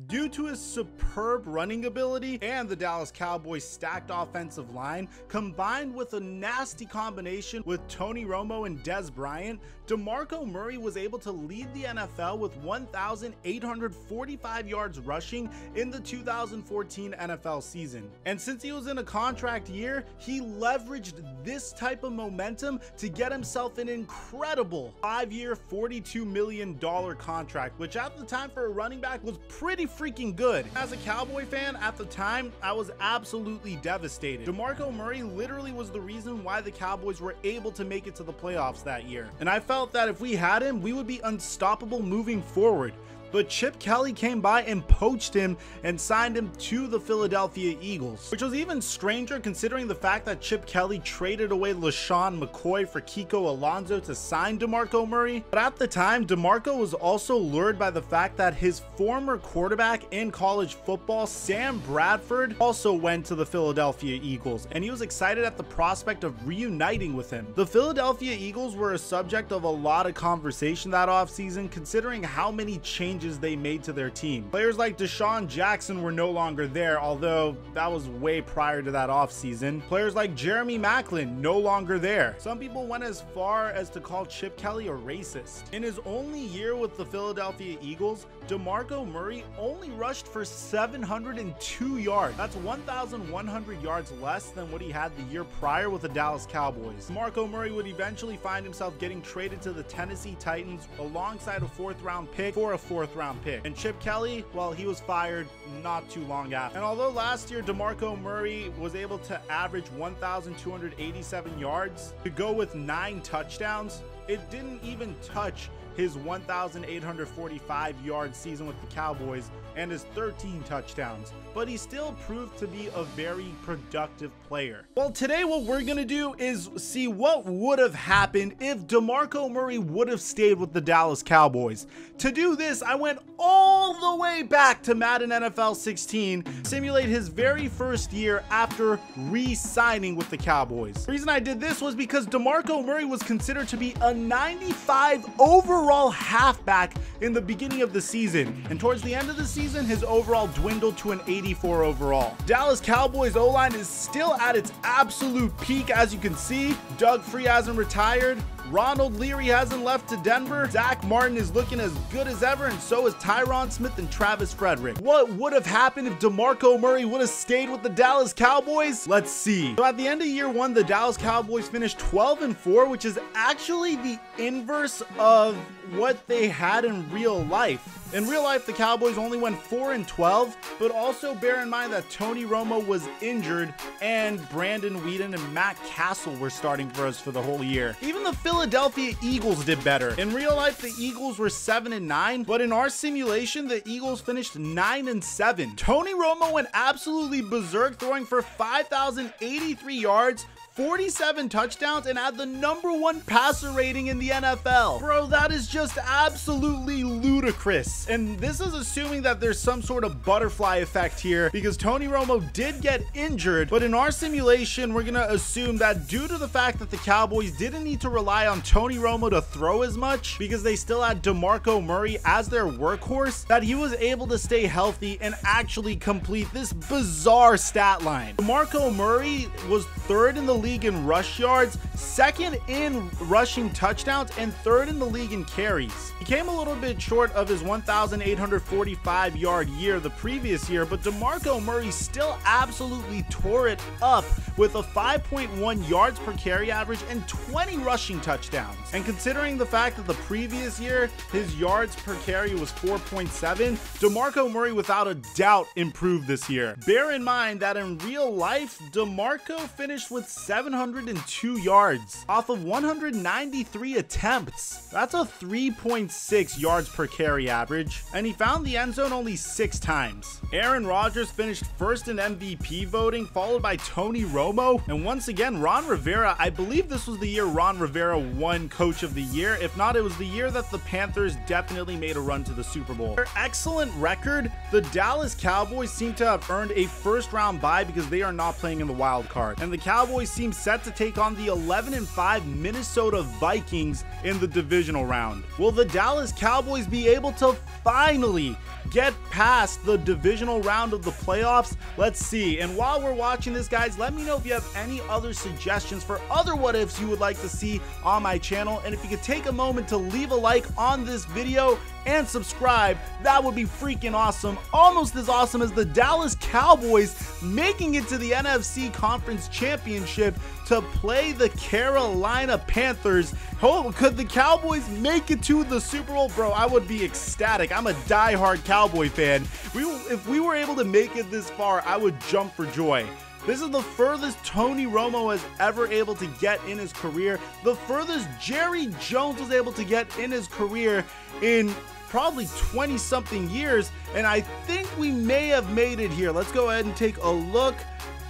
Due to his superb running ability and the Dallas Cowboys' stacked offensive line, combined with a nasty combination with Tony Romo and Dez Bryant, DeMarco Murray was able to lead the NFL with 1,845 yards rushing in the 2014 NFL season. And since he was in a contract year, he leveraged this type of momentum to get himself an incredible 5-year, $42 million contract, which at the time for a running back was pretty freaking good. As a Cowboy fan at the time, I was absolutely devastated. DeMarco Murray literally was the reason why the Cowboys were able to make it to the playoffs that year. And I felt that if we had him, we would be unstoppable moving forward. But Chip Kelly came by and poached him and signed him to the Philadelphia Eagles, which was even stranger considering the fact that Chip Kelly traded away LaShawn McCoy for Kiko Alonso to sign DeMarco Murray. But at the time, DeMarco was also lured by the fact that his former quarterback in college football, Sam Bradford, also went to the Philadelphia Eagles, and he was excited at the prospect of reuniting with him. The Philadelphia Eagles were a subject of a lot of conversation that offseason, considering how many changes they made to their team. Players like Deshaun Jackson were no longer there, although that was way prior to that offseason. Players like Jeremy Maclin no longer there. Some people went as far as to call Chip Kelly a racist. In his only year with the Philadelphia Eagles, DeMarco Murray only rushed for 702 yards. That's 1,100 yards less than what he had the year prior with the Dallas Cowboys. DeMarco Murray would eventually find himself getting traded to the Tennessee Titans alongside a 4th-round pick for a 4th-round pick. And Chip Kelly, well, he was fired not too long after. And although last year DeMarco Murray was able to average 1,287 yards to go with 9 touchdowns, it didn't even touch his 1,845 yard season with the Cowboys and his 13 touchdowns, but he still proved to be a very productive player. Well, today what we're gonna do is see what would have happened if DeMarco Murray would have stayed with the Dallas Cowboys. To do this, I went all the way back to Madden NFL 16 to simulate his very first year after re-signing with the Cowboys. The reason I did this was because DeMarco Murray was considered to be a 95 overall halfback in the beginning of the season, and towards the end of the season, his overall dwindled to an 84 overall. Dallas Cowboys O-line is still at its absolute peak, as you can see. Doug Free hasn't retired. Ronald Leary hasn't left to Denver. Zach Martin is looking as good as ever, and so is Tyron Smith and Travis Frederick. What would have happened if DeMarco Murray would have stayed with the Dallas Cowboys? Let's see. So at the end of year 1, the Dallas Cowboys finished 12-4, which is actually the inverse of what they had in real life. In real life, the Cowboys only went 4-12, but also bear in mind that Tony Romo was injured and Brandon Whedon and Matt Castle were starting for us for the whole year. Even the Philadelphia Eagles did better. In real life, the Eagles were 7-9, but in our simulation, the Eagles finished 9-7. Tony Romo went absolutely berserk, throwing for 5,083 yards, 47 touchdowns, and had the #1 passer rating in the NFL. Bro, that is just absolutely ludicrous. And this is assuming that there's some sort of butterfly effect here, because Tony Romo did get injured, but in our simulation, we're gonna assume that due to the fact that the Cowboys didn't need to rely on Tony Romo to throw as much, because they still had DeMarco Murray as their workhorse, that he was able to stay healthy and actually complete this bizarre stat line. DeMarco Murray was 3rd in the league in rush yards, 2nd in rushing touchdowns, and 3rd in the league in carries. He came a little bit short of his 1,845 yard year the previous year, but DeMarco Murray still absolutely tore it up with a 5.1 yards per carry average and 20 rushing touchdowns. And considering the fact that the previous year his yards per carry was 4.7, DeMarco Murray without a doubt improved this year. Bear in mind that in real life, DeMarco finished with 702 yards off of 193 attempts. That's a 3.6 yards per carry average, and he found the end zone only 6 times. Aaron Rodgers finished 1st in MVP voting, followed by Tony Romo, and once again, Ron Rivera. I believe this was the year Ron Rivera won Coach of the Year. If not, it was the year that the Panthers definitely made a run to the Super Bowl. Their excellent record, the Dallas Cowboys seem to have earned a 1st-round bye because they are not playing in the wild card, and the Cowboys seem set to take on the 11-5 Minnesota Vikings in the divisional round. Will the Dallas Cowboys be able to finally get past the divisional round of the playoffs? Let's see. And while we're watching this, guys, let me know if you have any other suggestions for other what ifs you would like to see on my channel. And if you could take a moment to leave a like on this video and subscribe, that would be freaking awesome. Almost as awesome as the Dallas Cowboys making it to the NFC Conference Championship to play the Carolina Panthers. Oh, could the Cowboys make it to the Super Bowl? Bro, I would be ecstatic. I'm a diehard Cowboy fan. If we were able to make it this far, I would jump for joy. This is the furthest Tony Romo has ever able to get in his career. The furthest Jerry Jones was able to get in his career in probably 20-something years. And I think we may have made it here. Let's go ahead and take a look.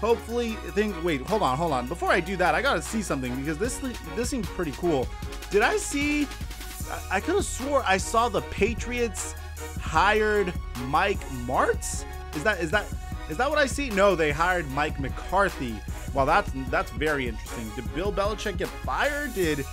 Hopefully things, wait, hold on. Before I do that, I gotta see something because this seems pretty cool. Did I see, I could have swore I saw the Patriots hired Mike Martz? Is that what I see? No, they hired Mike McCarthy. Well, that's very interesting. Did Bill Belichick get fired? Did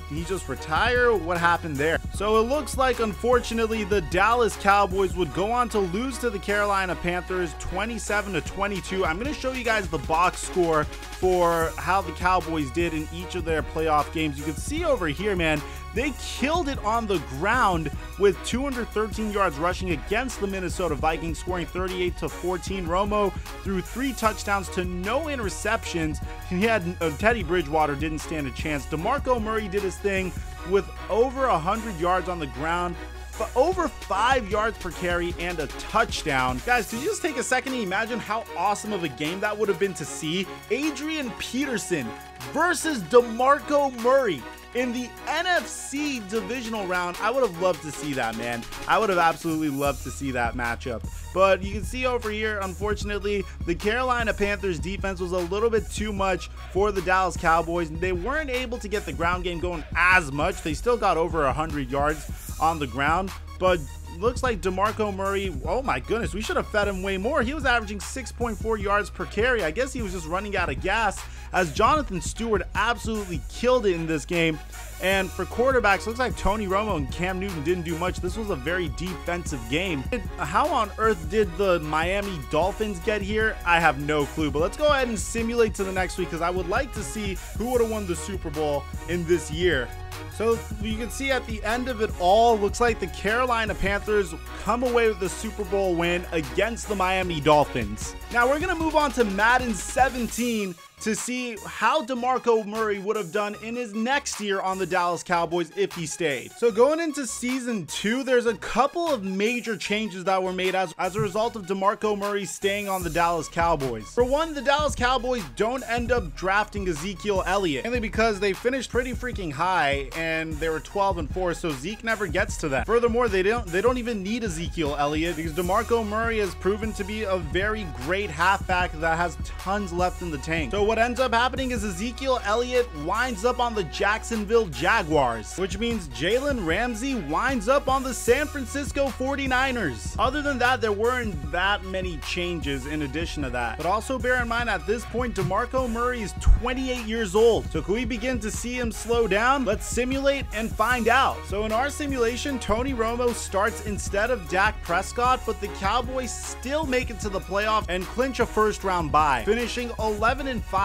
he just retire? What happened there? So it looks like, unfortunately, the Dallas Cowboys would go on to lose to the Carolina Panthers 27-22. I'm going to show you guys the box score for how the Cowboys did in each of their playoff games. You can see over here, man, they killed it on the ground with 213 yards rushing against the Minnesota Vikings, scoring 38-14. Romo threw 3 touchdowns to no interceptions. He had Teddy Bridgewater didn't stand a chance. DeMarco Murray did his thing with over 100 yards on the ground, over 5 yards per carry, and a touchdown. Guys, could you just take a second and imagine how awesome of a game that would have been to see? Adrian Peterson versus DeMarco Murray in the NFC divisional round. I would have loved to see that, man. I would have absolutely loved to see that matchup. But you can see over here, unfortunately, the Carolina Panthers defense was a little bit too much for the Dallas Cowboys. They weren't able to get the ground game going as much. They still got over 100 yards on the ground, but looks like DeMarco Murray, oh my goodness, we should have fed him way more. He was averaging 6.4 yards per carry. I guess he was just running out of gas, as Jonathan Stewart absolutely killed it in this game. And for quarterbacks, looks like Tony Romo and Cam Newton didn't do much. This was a very defensive game. How on earth did the Miami Dolphins get here? I have no clue, but let's go ahead and simulate to the next week because I would like to see who would have won the Super Bowl in this year. So you can see at the end of it all, looks like the Carolina Panthers come away with the Super Bowl win against the Miami Dolphins. Now we're going to move on to Madden 17 to see how DeMarco Murray would have done in his next year on the Dallas Cowboys if he stayed. So going into season 2, there's a couple of major changes that were made as a result of DeMarco Murray staying on the Dallas Cowboys. For one, the Dallas Cowboys don't end up drafting Ezekiel Elliott, mainly because they finished pretty freaking high and they were 12-4, so Zeke never gets to that. Furthermore, they don't even need Ezekiel Elliott because DeMarco Murray has proven to be a very great halfback that has tons left in the tank. So what ends up happening is Ezekiel Elliott winds up on the Jacksonville Jaguars, which means Jalen Ramsey winds up on the San Francisco 49ers. Other than that, there weren't that many changes in addition to that. But also bear in mind, at this point, DeMarco Murray is 28 years old. So can we begin to see him slow down? Let's simulate and find out. So in our simulation, Tony Romo starts instead of Dak Prescott, but the Cowboys still make it to the playoffs and clinch a first-round bye, finishing 11-5.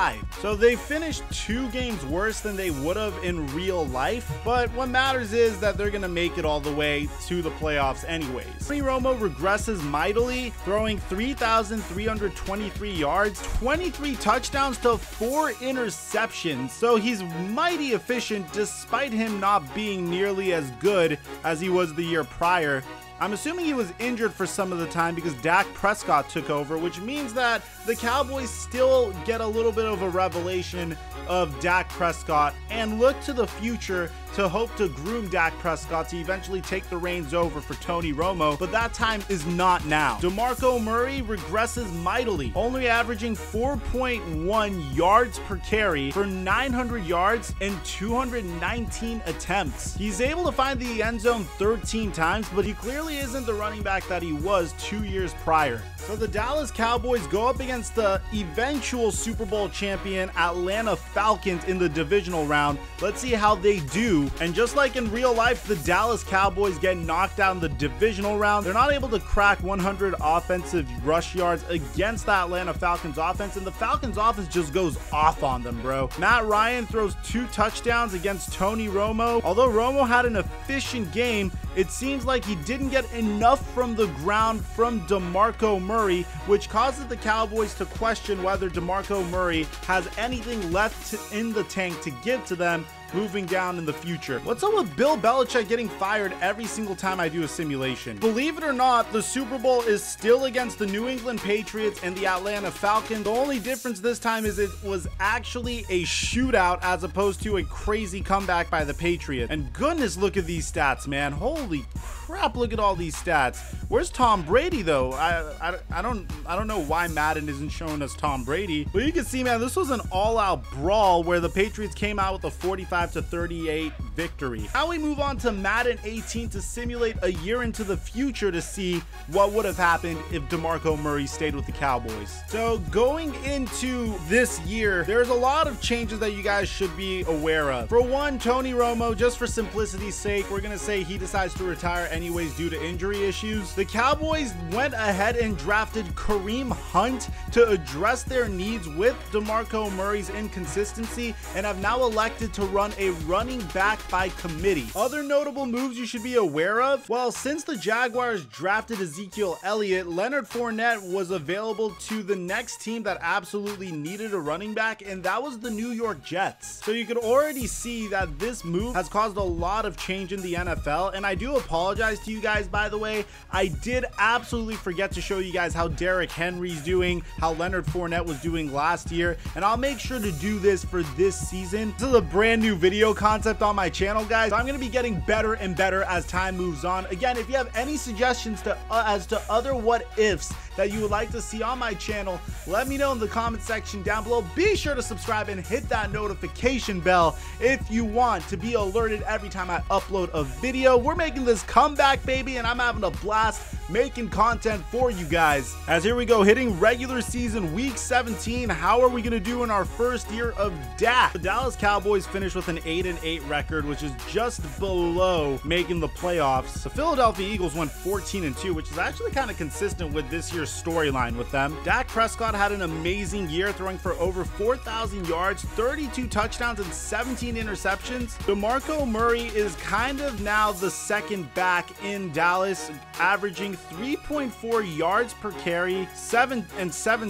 So they finished 2 games worse than they would have in real life, but what matters is that they're going to make it all the way to the playoffs anyways. Tony Romo regresses mightily, throwing 3,323 yards, 23 touchdowns to 4 interceptions. So he's mighty efficient despite him not being nearly as good as he was the year prior. I'm assuming he was injured for some of the time because Dak Prescott took over, which means that the Cowboys still get a little bit of a revelation of Dak Prescott and look to the future to hope to groom Dak Prescott to eventually take the reins over for Tony Romo, but that time is not now. DeMarco Murray regresses mightily, only averaging 4.1 yards per carry for 900 yards and 219 attempts. He's able to find the end zone 13 times, but he clearly really isn't the running back that he was 2 years prior. So the Dallas Cowboys go up against the eventual Super Bowl champion Atlanta Falcons in the divisional round. Let's see how they do. And just like in real life, the Dallas Cowboys get knocked out in the divisional round. They're not able to crack 100 offensive rush yards against the Atlanta Falcons offense, and the Falcons offense just goes off on them, bro. Matt Ryan throws 2 touchdowns against Tony Romo. Although Romo had an efficient game, it seems like he didn't get enough from the ground from DeMarco Murray, which causes the Cowboys to question whether DeMarco Murray has anything left in the tank to give to them moving down in the future. What's up with Bill Belichick getting fired every single time I do a simulation? Believe it or not, the Super Bowl is still against the New England Patriots and the Atlanta Falcons. The only difference this time is it was actually a shootout as opposed to a crazy comeback by the Patriots. And goodness, look at these stats, man. Holy crap, look at all these stats. Where's Tom Brady though? I don't know why Madden isn't showing us Tom Brady, but you can see, man, this was an all-out brawl where the Patriots came out with a 45-38 victory. Now we move on to Madden 18 to simulate a year into the future to see what would have happened if DeMarco Murray stayed with the Cowboys. So going into this year, there's a lot of changes that you guys should be aware of. For one, Tony Romo, just for simplicity's sake, we're gonna say he decides to retire anyways due to injury issues. The Cowboys went ahead and drafted Kareem Hunt to address their needs with DeMarco Murray's inconsistency and have now elected to run a running back by committee. Other notable moves you should be aware of: well, since the Jaguars drafted Ezekiel Elliott, Leonard Fournette was available to the next team that absolutely needed a running back, and that was the New York Jets. So you could already see that this move has caused a lot of change in the NFL, and I do apologize to you guys, by the way. I did absolutely forget to show you guys how Derrick Henry's doing, how Leonard Fournette was doing last year, and I'll make sure to do this for this season. This is a brand new video concept on my channel, guys, so I'm going to be getting better and better as time moves on. Again, if you have any suggestions as to other what ifs that you would like to see on my channel, let me know in the comment section down below. Be sure to subscribe and hit that notification bell if you want to be alerted every time I upload a video. We're making this comeback, baby, and I'm having a blast making content for you guys. As here we go, hitting regular season week 17. How are we going to do in our first year of Dak? The Dallas Cowboys finished with an 8-8 record, which is just below making the playoffs. The Philadelphia Eagles went 14-2, which is actually kind of consistent with this year's storyline with them. Dak Prescott had an amazing year, throwing for over 4,000 yards, 32 touchdowns, and 17 interceptions. DeMarco Murray is kind of now the second back in Dallas, averaging 3.4 yards per carry, 7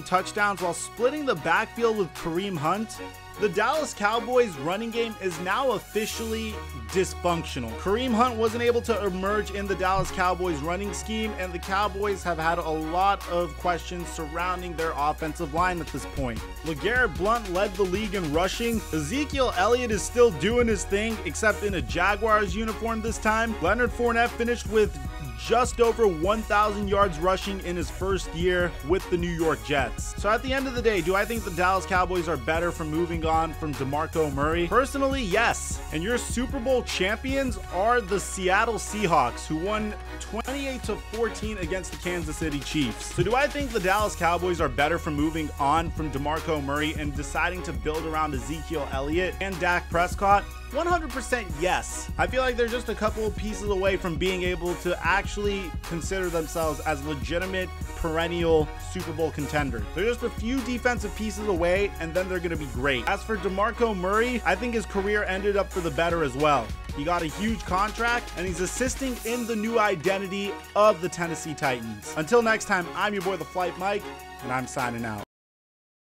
touchdowns, while splitting the backfield with Kareem Hunt. The Dallas Cowboys running game is now officially dysfunctional. Kareem Hunt wasn't able to emerge in the Dallas Cowboys running scheme, and the Cowboys have had a lot of questions surrounding their offensive line at this point. LeGarrette Blount led the league in rushing. Ezekiel Elliott is still doing his thing, except in a Jaguars uniform this time. Leonard Fournette finished with just over 1,000 yards rushing in his first year with the New York Jets. So at the end of the day, do I think the Dallas Cowboys are better from moving on from DeMarco Murray? Personally, yes. And your Super Bowl champions are the Seattle Seahawks, who won 28-14 against the Kansas City Chiefs. So do I think the Dallas Cowboys are better from moving on from DeMarco Murray and deciding to build around Ezekiel Elliott and Dak Prescott? 100% yes. I feel like they're just a couple of pieces away from being able to actually consider themselves as legitimate perennial Super Bowl contenders. They're just a few defensive pieces away, and then they're going to be great. As for DeMarco Murray, I think his career ended up for the better as well. He got a huge contract, and he's assisting in the new identity of the Tennessee Titans. Until next time, I'm your boy, TheFlightMike, and I'm signing out.